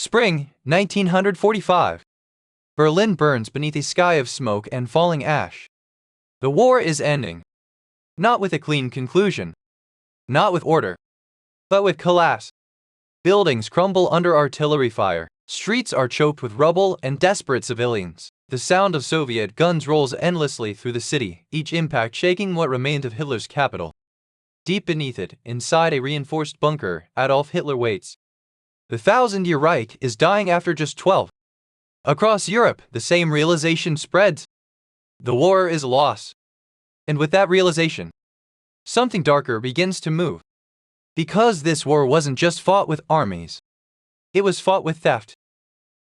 Spring, 1945. Berlin burns beneath a sky of smoke and falling ash. The war is ending. Not with a clean conclusion. Not with order. But with collapse. Buildings crumble under artillery fire. Streets are choked with rubble and desperate civilians. The sound of Soviet guns rolls endlessly through the city, each impact shaking what remained of Hitler's capital. Deep beneath it, inside a reinforced bunker, Adolf Hitler waits. The thousand-year Reich is dying after just 12. Across Europe, the same realization spreads. The war is a loss. And with that realization, something darker begins to move. Because this war wasn't just fought with armies. It was fought with theft.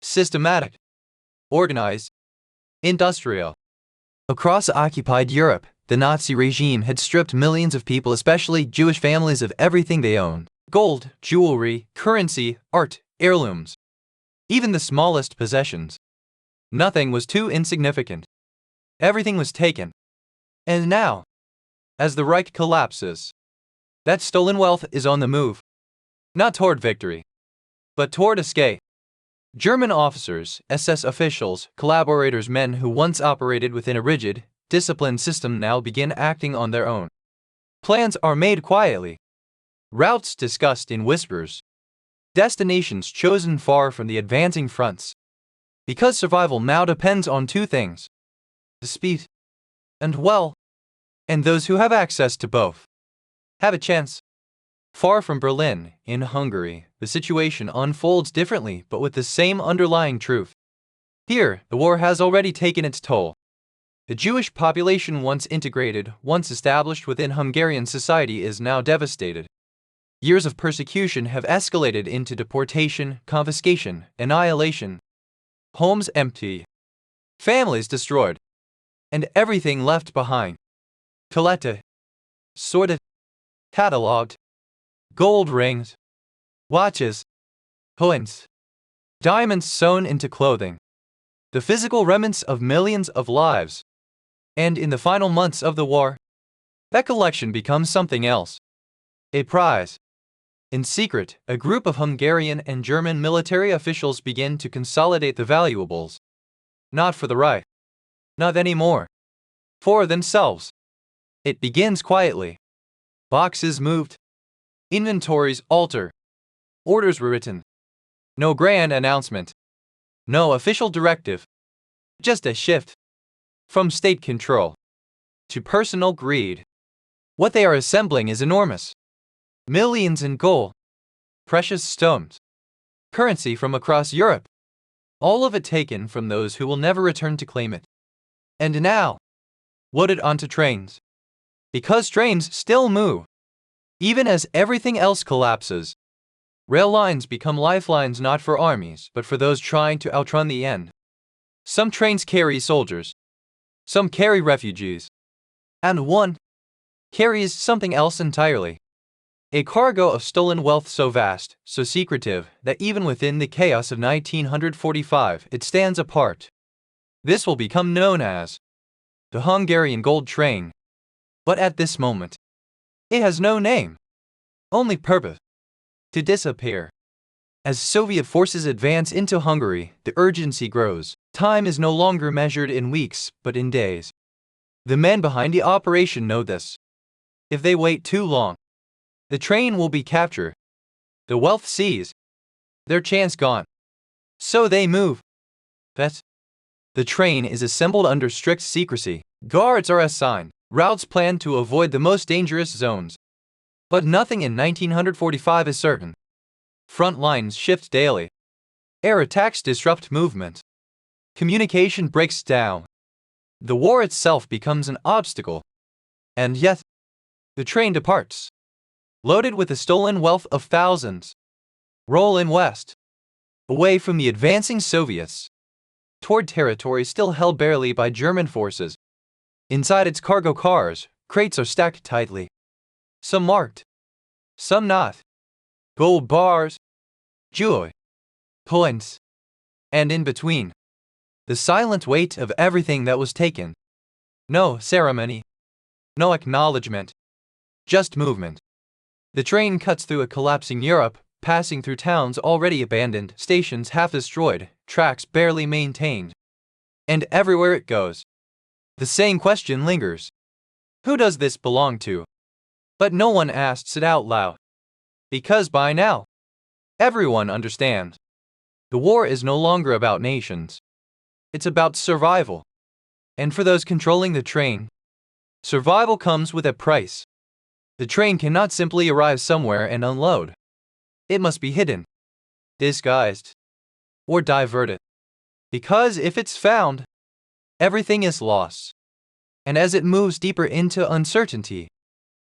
Systematic. Organized. Industrial. Across occupied Europe, the Nazi regime had stripped millions of people, especially Jewish families, of everything they owned. Gold, jewelry, currency, art, heirlooms. Even the smallest possessions. Nothing was too insignificant. Everything was taken. And now, as the Reich collapses, that stolen wealth is on the move. Not toward victory, but toward escape. German officers, SS officials, collaborators, men who once operated within a rigid, disciplined system now begin acting on their own. Plans are made quietly. Routes discussed in whispers. Destinations chosen far from the advancing fronts. Because survival now depends on two things: the speed and, well, and those who have access to both have a chance. Far from Berlin, in Hungary, the situation unfolds differently but with the same underlying truth. Here, the war has already taken its toll. The Jewish population, once integrated, once established within Hungarian society, is now devastated. Years of persecution have escalated into deportation, confiscation, annihilation. Homes empty. Families destroyed. And everything left behind. Collected. Sorted. Catalogued. Gold rings. Watches. Coins. Diamonds sewn into clothing. The physical remnants of millions of lives. And in the final months of the war, that collection becomes something else. A prize. In secret, a group of Hungarian and German military officials begin to consolidate the valuables. Not for the Reich. Not anymore. For themselves. It begins quietly. Boxes moved. Inventories altered. Orders were written. No grand announcement. No official directive. Just a shift. From state control to personal greed. What they are assembling is enormous. Millions in gold, precious stones, currency from across Europe, all of it taken from those who will never return to claim it. And now, loaded onto trains. Because trains still move, even as everything else collapses. Rail lines become lifelines not for armies, but for those trying to outrun the end. Some trains carry soldiers. Some carry refugees. And one carries something else entirely. A cargo of stolen wealth so vast, so secretive, that even within the chaos of 1945 it stands apart. This will become known as the Hungarian Gold Train. But at this moment, it has no name. Only purpose: to disappear. As Soviet forces advance into Hungary, the urgency grows. Time is no longer measured in weeks, but in days. The men behind the operation know this. If they wait too long, the train will be captured. The wealth seized. Their chance gone. So they move. But the train is assembled under strict secrecy. Guards are assigned. Routes planned to avoid the most dangerous zones. But nothing in 1945 is certain. Front lines shift daily. Air attacks disrupt movement. Communication breaks down. The war itself becomes an obstacle. And yet, the train departs. Loaded with the stolen wealth of thousands. Rolling west. Away from the advancing Soviets. Toward territory still held barely by German forces. Inside its cargo cars, crates are stacked tightly. Some marked. Some not. Gold bars. Jewelry. Coins. And in between, the silent weight of everything that was taken. No ceremony. No acknowledgement. Just movement. The train cuts through a collapsing Europe, passing through towns already abandoned, stations half destroyed, tracks barely maintained. And everywhere it goes, the same question lingers. Who does this belong to? But no one asks it out loud. Because by now, everyone understands. The war is no longer about nations. It's about survival. And for those controlling the train, survival comes with a price. The train cannot simply arrive somewhere and unload. It must be hidden, disguised, or diverted. Because if it's found, everything is lost. And as it moves deeper into uncertainty,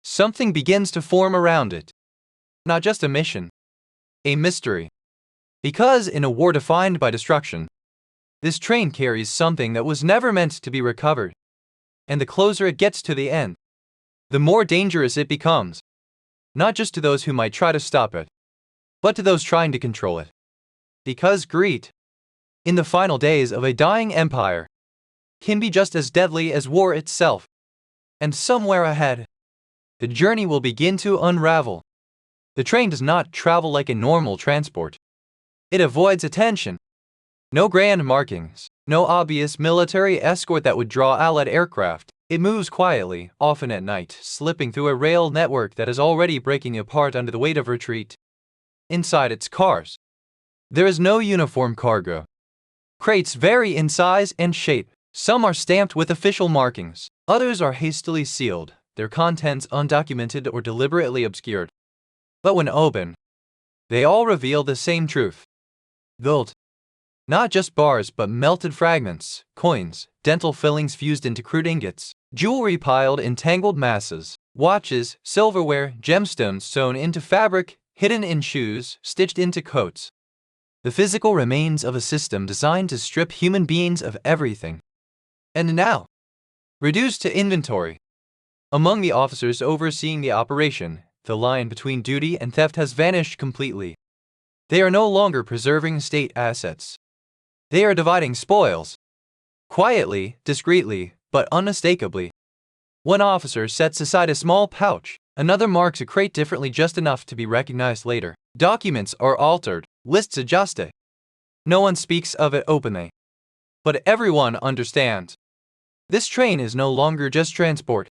something begins to form around it. Not just a mission, a mystery. Because in a war defined by destruction, this train carries something that was never meant to be recovered. And the closer it gets to the end, the more dangerous it becomes. Not just to those who might try to stop it, but to those trying to control it. Because greed, in the final days of a dying empire, can be just as deadly as war itself. And somewhere ahead, the journey will begin to unravel. The train does not travel like a normal transport. It avoids attention. No grand markings, no obvious military escort that would draw Allied aircraft. It moves quietly, often at night, slipping through a rail network that is already breaking apart under the weight of retreat. Inside its cars, there is no uniform cargo. Crates vary in size and shape. Some are stamped with official markings. Others are hastily sealed, their contents undocumented or deliberately obscured. But when opened, they all reveal the same truth. Gold. Not just bars but melted fragments, coins, dental fillings fused into crude ingots, jewelry piled in tangled masses, watches, silverware, gemstones sewn into fabric, hidden in shoes, stitched into coats. The physical remains of a system designed to strip human beings of everything. And now, reduced to inventory. Among the officers overseeing the operation, the line between duty and theft has vanished completely. They are no longer preserving state assets. They are dividing spoils. Quietly, discreetly, but unmistakably. One officer sets aside a small pouch. Another marks a crate differently just enough to be recognized later. Documents are altered, lists adjusted. No one speaks of it openly. But everyone understands. This train is no longer just transport.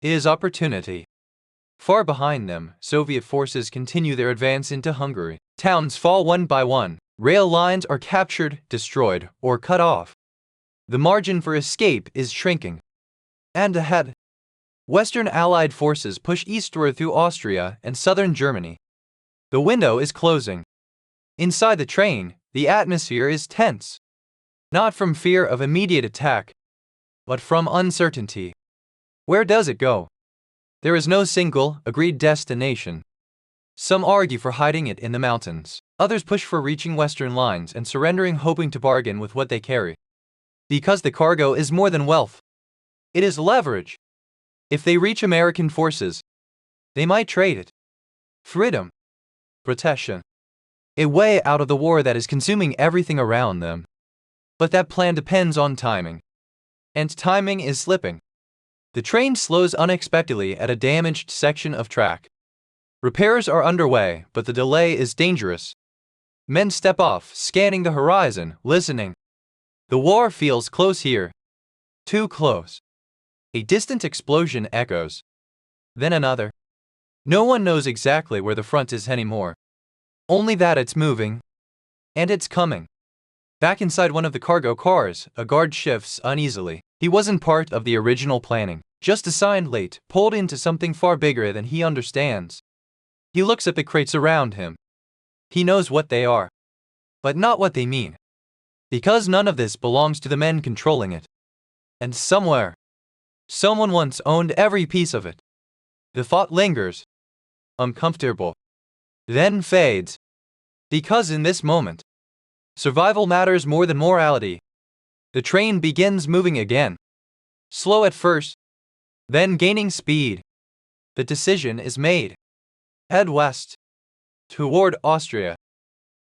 It is opportunity. Far behind them, Soviet forces continue their advance into Hungary. Towns fall one by one. Rail lines are captured, destroyed, or cut off. The margin for escape is shrinking. And ahead, Western Allied forces push eastward through Austria and southern Germany. The window is closing. Inside the train, the atmosphere is tense. Not from fear of immediate attack, but from uncertainty. Where does it go? There is no single, agreed destination. Some argue for hiding it in the mountains. Others push for reaching Western lines and surrendering, hoping to bargain with what they carry. Because the cargo is more than wealth. It is leverage. If they reach American forces, they might trade it. Freedom. Protection. A way out of the war that is consuming everything around them. But that plan depends on timing. And timing is slipping. The train slows unexpectedly at a damaged section of track. Repairs are underway, but the delay is dangerous. Men step off, scanning the horizon, listening. The war feels close here. Too close. A distant explosion echoes. Then another. No one knows exactly where the front is anymore. Only that it's moving. And it's coming. Back inside one of the cargo cars, a guard shifts uneasily. He wasn't part of the original planning. Just assigned late, pulled into something far bigger than he understands. He looks at the crates around him. He knows what they are. But not what they mean. Because none of this belongs to the men controlling it. And somewhere, someone once owned every piece of it. The thought lingers. Uncomfortable. Then fades. Because in this moment, survival matters more than morality. The train begins moving again. Slow at first, then gaining speed. The decision is made. Head west. Toward Austria.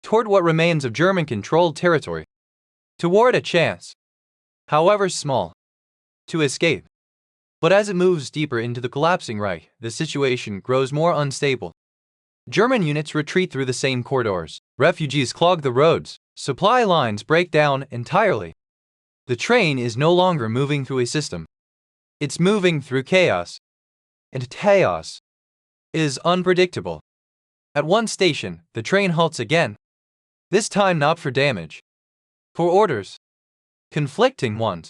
Toward what remains of German-controlled territory. Toward a chance, however small, to escape. But as it moves deeper into the collapsing Reich, the situation grows more unstable. German units retreat through the same corridors. Refugees clog the roads. Supply lines break down entirely. The train is no longer moving through a system. It's moving through chaos. And chaos is unpredictable. At one station, the train halts again. This time not for damage. For orders. Conflicting ones.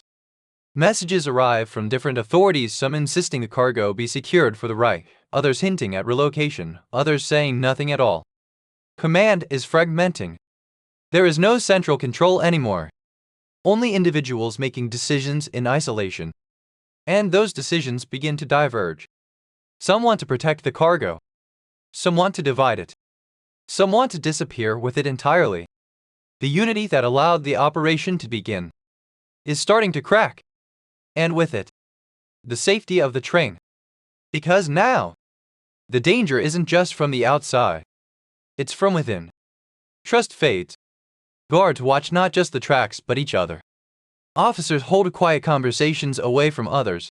Messages arrive from different authorities, some insisting the cargo be secured for the Reich, others hinting at relocation, others saying nothing at all. Command is fragmenting. There is no central control anymore. Only individuals making decisions in isolation. And those decisions begin to diverge. Some want to protect the cargo. Some want to divide it. Some want to disappear with it entirely. The unity that allowed the operation to begin is starting to crack. And with it, the safety of the train. Because now, the danger isn't just from the outside. It's from within. Trust fades. Guards watch not just the tracks but each other. Officers hold quiet conversations away from others.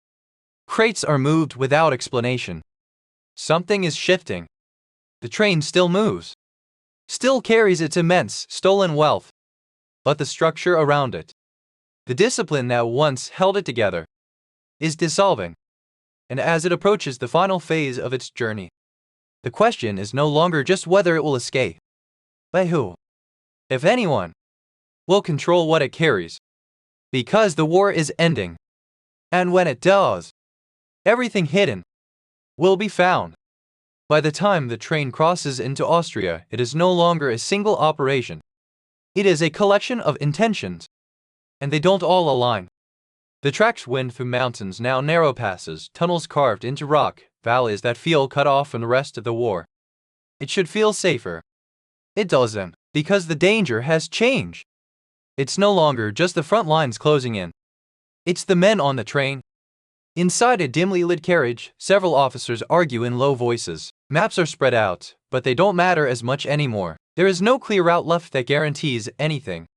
Crates are moved without explanation. Something is shifting. The train still moves. Still carries its immense, stolen wealth. But the structure around it, the discipline that once held it together, is dissolving. And as it approaches the final phase of its journey, the question is no longer just whether it will escape, but who, if anyone, will control what it carries. Because the war is ending. And when it does, everything hidden will be found. By the time the train crosses into Austria, it is no longer a single operation. It is a collection of intentions. And they don't all align. The tracks wind through mountains, now narrow passes, tunnels carved into rock, valleys that feel cut off from the rest of the war. It should feel safer. It doesn't, because the danger has changed. It's no longer just the front lines closing in. It's the men on the train. Inside a dimly lit carriage, several officers argue in low voices. Maps are spread out, but they don't matter as much anymore. There is no clear route left that guarantees anything.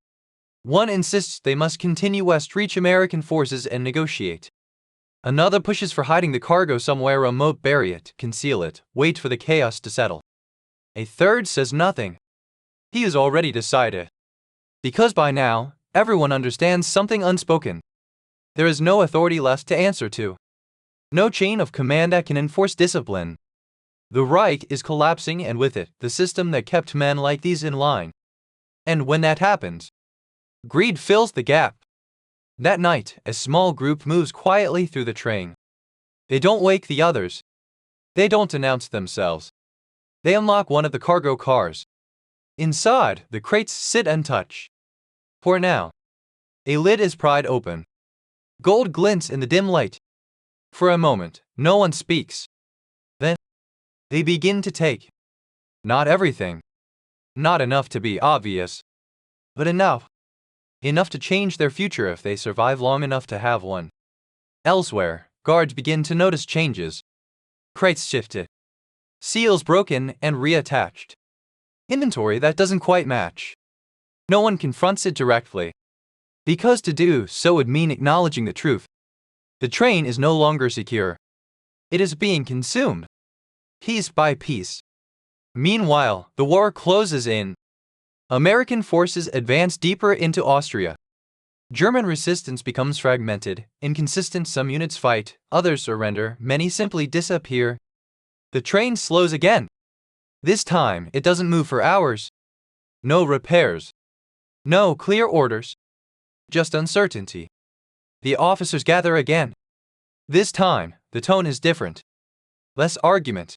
One insists they must continue west, reach American forces and negotiate. Another pushes for hiding the cargo somewhere remote, bury it, conceal it, wait for the chaos to settle. A third says nothing. He has already decided. Because by now, everyone understands something unspoken. There is no authority left to answer to. No chain of command that can enforce discipline. The Reich is collapsing, and with it, the system that kept men like these in line. And when that happens, greed fills the gap. That night, a small group moves quietly through the train. They don't wake the others. They don't announce themselves. They unlock one of the cargo cars. Inside, the crates sit untouched. For now, a lid is pried open. Gold glints in the dim light. For a moment, no one speaks. Then, they begin to take. Not everything. Not enough to be obvious. But enough. Enough to change their future if they survive long enough to have one. Elsewhere, guards begin to notice changes. Crates shifted. Seals broken and reattached. Inventory that doesn't quite match. No one confronts it directly. Because to do so would mean acknowledging the truth. The train is no longer secure. It is being consumed. Piece by piece. Meanwhile, the war closes in. American forces advance deeper into Austria. German resistance becomes fragmented, inconsistent. Some units fight, others surrender, many simply disappear. The train slows again. This time, it doesn't move for hours. No repairs. No clear orders. Just uncertainty. The officers gather again. This time, the tone is different. Less argument.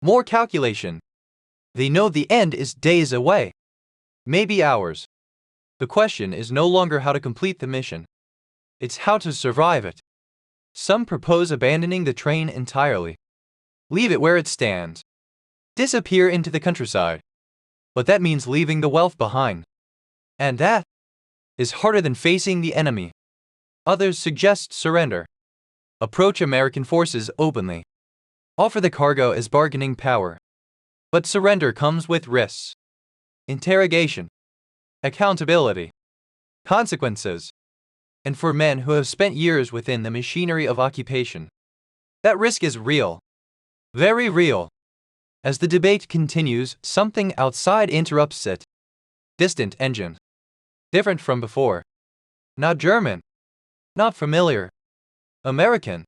More calculation. They know the end is days away. Maybe hours. The question is no longer how to complete the mission. It's how to survive it. Some propose abandoning the train entirely. Leave it where it stands. Disappear into the countryside. But that means leaving the wealth behind. And that is harder than facing the enemy. Others suggest surrender. Approach American forces openly. Offer the cargo as bargaining power. But surrender comes with risks. Interrogation. Accountability. Consequences. And for men who have spent years within the machinery of occupation, that risk is real. Very real. As the debate continues, something outside interrupts it. Distant engine. Different from before. Not German. Not familiar. American.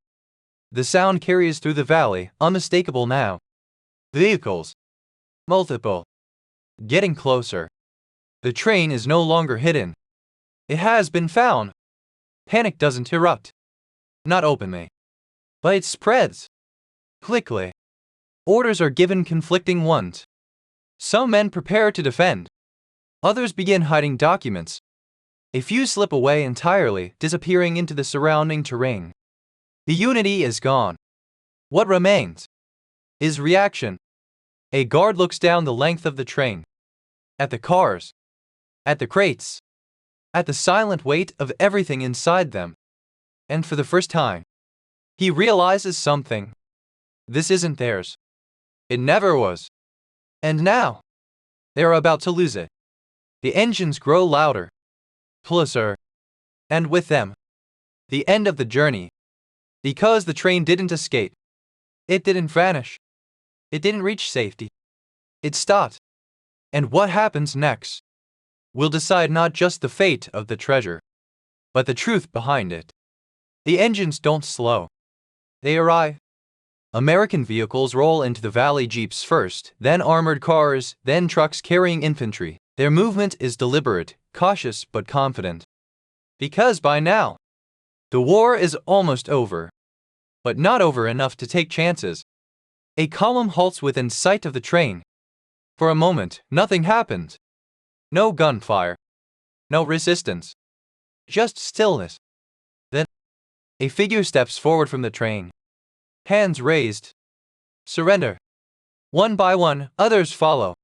The sound carries through the valley, unmistakable now. Vehicles. Multiple. Getting closer. The train is no longer hidden. It has been found. Panic doesn't erupt. Not openly. But it spreads. Quickly. Orders are given, conflicting ones. Some men prepare to defend. Others begin hiding documents. A few slip away entirely, disappearing into the surrounding terrain. The unity is gone. What remains is reaction. A guard looks down the length of the train. At the cars. At the crates. At the silent weight of everything inside them. And for the first time, he realizes something. This isn't theirs. It never was. And now, they are about to lose it. The engines grow louder. Closer. And with them, the end of the journey. Because the train didn't escape. It didn't vanish. It didn't reach safety. It stopped. And what happens next will decide not just the fate of the treasure, but the truth behind it. The engines don't slow. They arrive. American vehicles roll into the valley, jeeps first, then armored cars, then trucks carrying infantry. Their movement is deliberate, cautious but confident. Because by now, the war is almost over. But not over enough to take chances. A column halts within sight of the train. For a moment, nothing happens. No gunfire. No resistance. Just stillness. Then, a figure steps forward from the train. Hands raised. Surrender. One by one, others follow.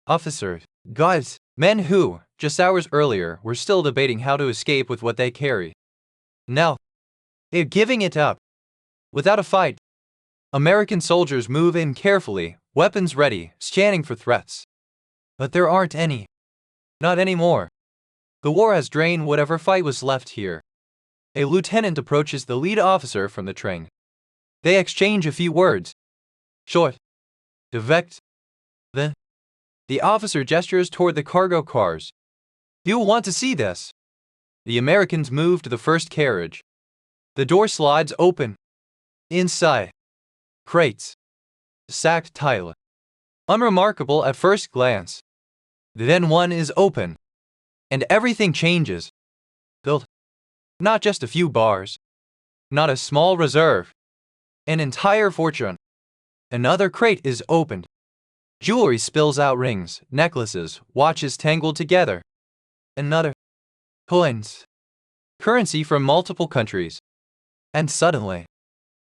Officers, guards, men who, just hours earlier, were still debating how to escape with what they carry. Now, they're giving it up. Without a fight. American soldiers move in carefully, weapons ready, scanning for threats. But there aren't any. Not anymore. The war has drained whatever fight was left here. A lieutenant approaches the lead officer from the train. They exchange a few words. Short. Direct. Then, the officer gestures toward the cargo cars. You'll want to see this. The Americans move to the first carriage. The door slides open. Inside. Crates. Sacked tile. Unremarkable at first glance. Then one is open. And everything changes. Built. Not just a few bars. Not a small reserve. An entire fortune. Another crate is opened. Jewelry spills out, rings, necklaces, watches tangled together. Another. Coins. Currency from multiple countries. And suddenly,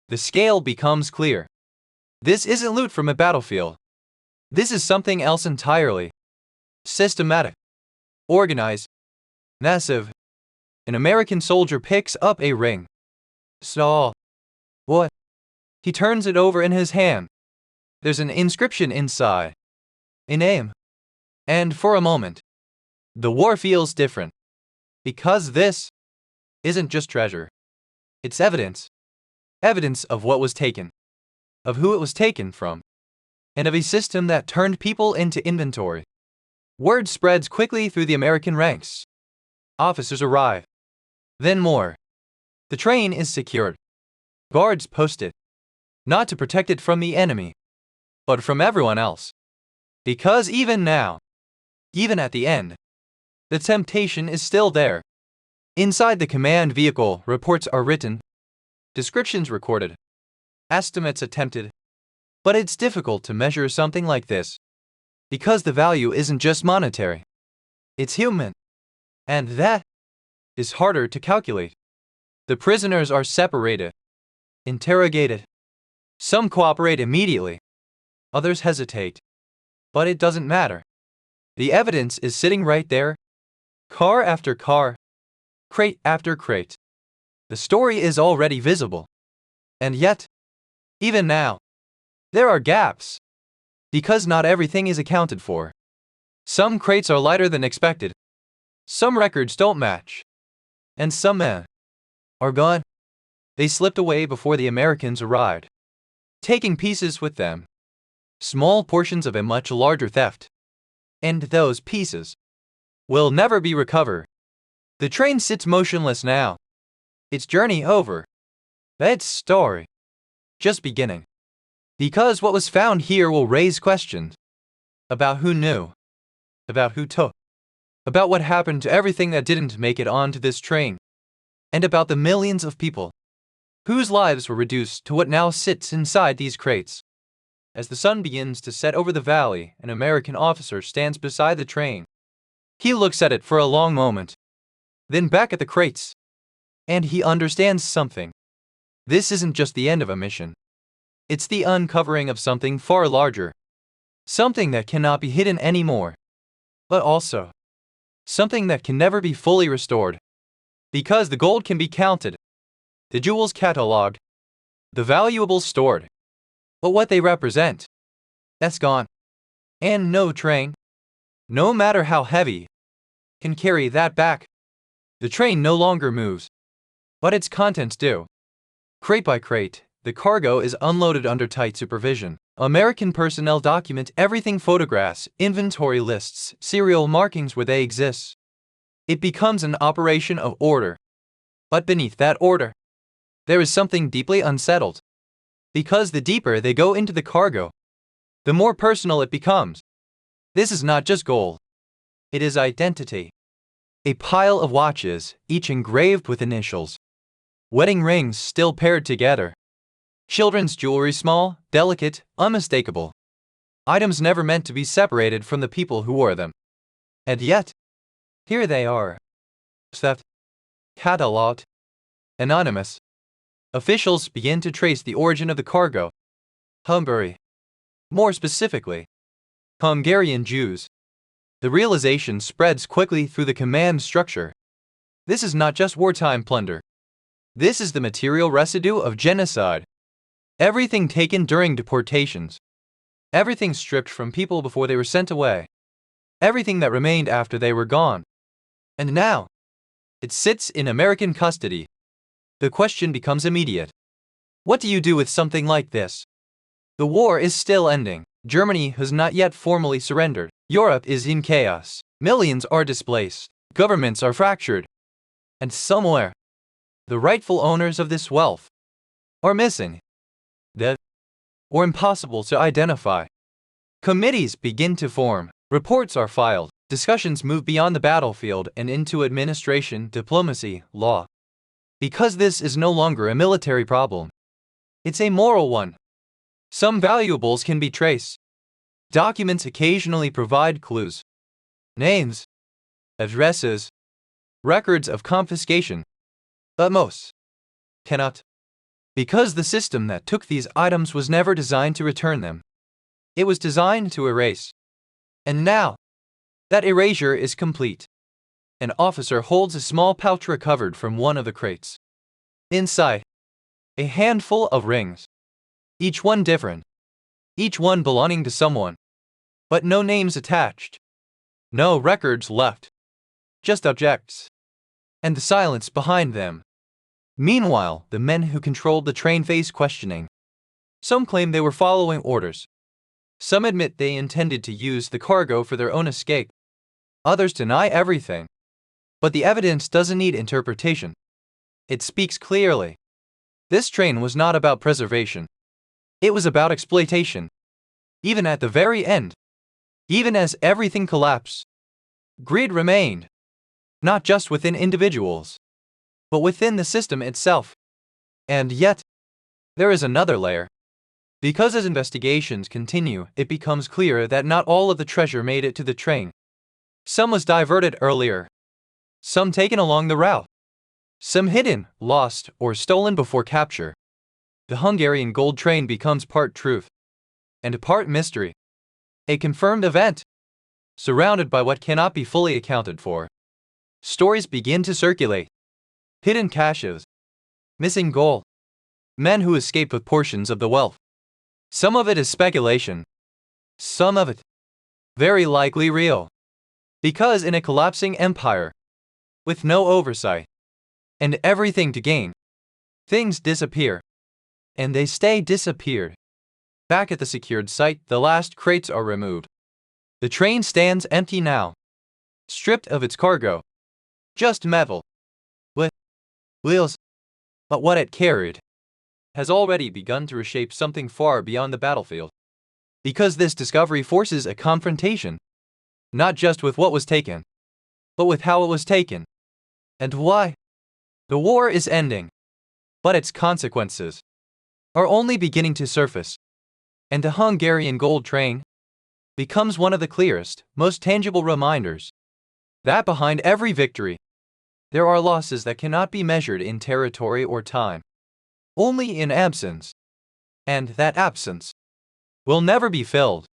the scale becomes clear. This isn't loot from a battlefield. This is something else entirely. Systematic. Organized. Massive. An American soldier picks up a ring. Small. What? He turns it over in his hand. There's an inscription inside. A name. And for a moment, the war feels different. Because this isn't just treasure. It's evidence. Evidence of what was taken. Of who it was taken from. And of a system that turned people into inventory. Word spreads quickly through the American ranks. Officers arrive. Then more. The train is secured. Guards posted. Not to protect it from the enemy, but from everyone else. Because even now, even at the end, the temptation is still there. Inside the command vehicle, reports are written. Descriptions recorded. Estimates attempted. But it's difficult to measure something like this. Because the value isn't just monetary. It's human. And that is harder to calculate. The prisoners are separated. Interrogated. Some cooperate immediately. Others hesitate. But it doesn't matter. The evidence is sitting right there. Car after car. Crate after crate. The story is already visible. And yet, even now, there are gaps. Because not everything is accounted for. Some crates are lighter than expected. Some records don't match. And some men are gone. They slipped away before the Americans arrived, taking pieces with them. small portions of a much larger theft. And those pieces will never be recovered. The train sits motionless now. Its journey over. Its story just beginning. Because what was found here will raise questions about who knew, about who took, about what happened to everything that didn't make it onto this train, and about the millions of people whose lives were reduced to what now sits inside these crates. As the sun begins to set over the valley, an American officer stands beside the train. He looks at it for a long moment, then back at the crates, and he understands something. This isn't just the end of a mission. It's the uncovering of something far larger, something that cannot be hidden anymore, but also something that can never be fully restored. Because the gold can be counted, the jewels catalogued, the valuables stored, but what they represent, that's gone. And no train, no matter how heavy, can carry that back. The train no longer moves, but its contents do. Crate by crate, the cargo is unloaded under tight supervision. American personnel document everything: photographs, inventory lists, serial markings where they exist. It becomes an operation of order. But beneath that order, there is something deeply unsettled. Because the deeper they go into the cargo, the more personal it becomes. This is not just gold. It is identity. A pile of watches, each engraved with initials. Wedding rings still paired together. Children's jewelry, small, delicate, unmistakable. Items never meant to be separated from the people who wore them. And yet, here they are. Theft. Catalogued. Anonymous. Officials begin to trace the origin of the cargo. Hungary. More specifically, Hungarian Jews. The realization spreads quickly through the command structure. This is not just wartime plunder. This is the material residue of genocide. Everything taken during deportations. Everything stripped from people before they were sent away. Everything that remained after they were gone. And now, it sits in American custody. The question becomes immediate. What do you do with something like this? The war is still ending. Germany has not yet formally surrendered. Europe is in chaos. Millions are displaced. Governments are fractured. And somewhere, the rightful owners of this wealth are missing, dead, or impossible to identify. Committees begin to form. Reports are filed. Discussions move beyond the battlefield and into administration, diplomacy, law. Because this is no longer a military problem. It's a moral one. Some valuables can be traced. Documents occasionally provide clues. Names, addresses, records of confiscation. But most cannot. Because the system that took these items was never designed to return them. It was designed to erase. And now, that erasure is complete. An officer holds a small pouch recovered from one of the crates. Inside, a handful of rings. Each one different. Each one belonging to someone. But no names attached. No records left. Just objects. And the silence behind them. Meanwhile, the men who controlled the train face questioning. Some claim they were following orders. Some admit they intended to use the cargo for their own escape. Others deny everything. But the evidence doesn't need interpretation. It speaks clearly. This train was not about preservation. It was about exploitation. Even at the very end, even as everything collapsed, greed remained. Not just within individuals, but within the system itself. And yet, there is another layer. Because as investigations continue, it becomes clear that not all of the treasure made it to the train. Some was diverted earlier. Some taken along the route. Some hidden, lost, or stolen before capture. The Hungarian Gold Train becomes part truth and part mystery. A confirmed event, surrounded by what cannot be fully accounted for. Stories begin to circulate. Hidden caches, missing gold, men who escaped with portions of the wealth. Some of it is speculation. Some of it, very likely real. Because in a collapsing empire, with no oversight, and everything to gain, things disappear. And they stay disappeared. Back at the secured site, the last crates are removed. The train stands empty now, stripped of its cargo. Just metal. With wheels. But what it carried has already begun to reshape something far beyond the battlefield. Because this discovery forces a confrontation, not just with what was taken, but with how it was taken. And why? The war is ending, but its consequences are only beginning to surface. And the Hungarian Gold Train becomes one of the clearest, most tangible reminders that behind every victory, there are losses that cannot be measured in territory or time, only in absence. And that absence will never be filled.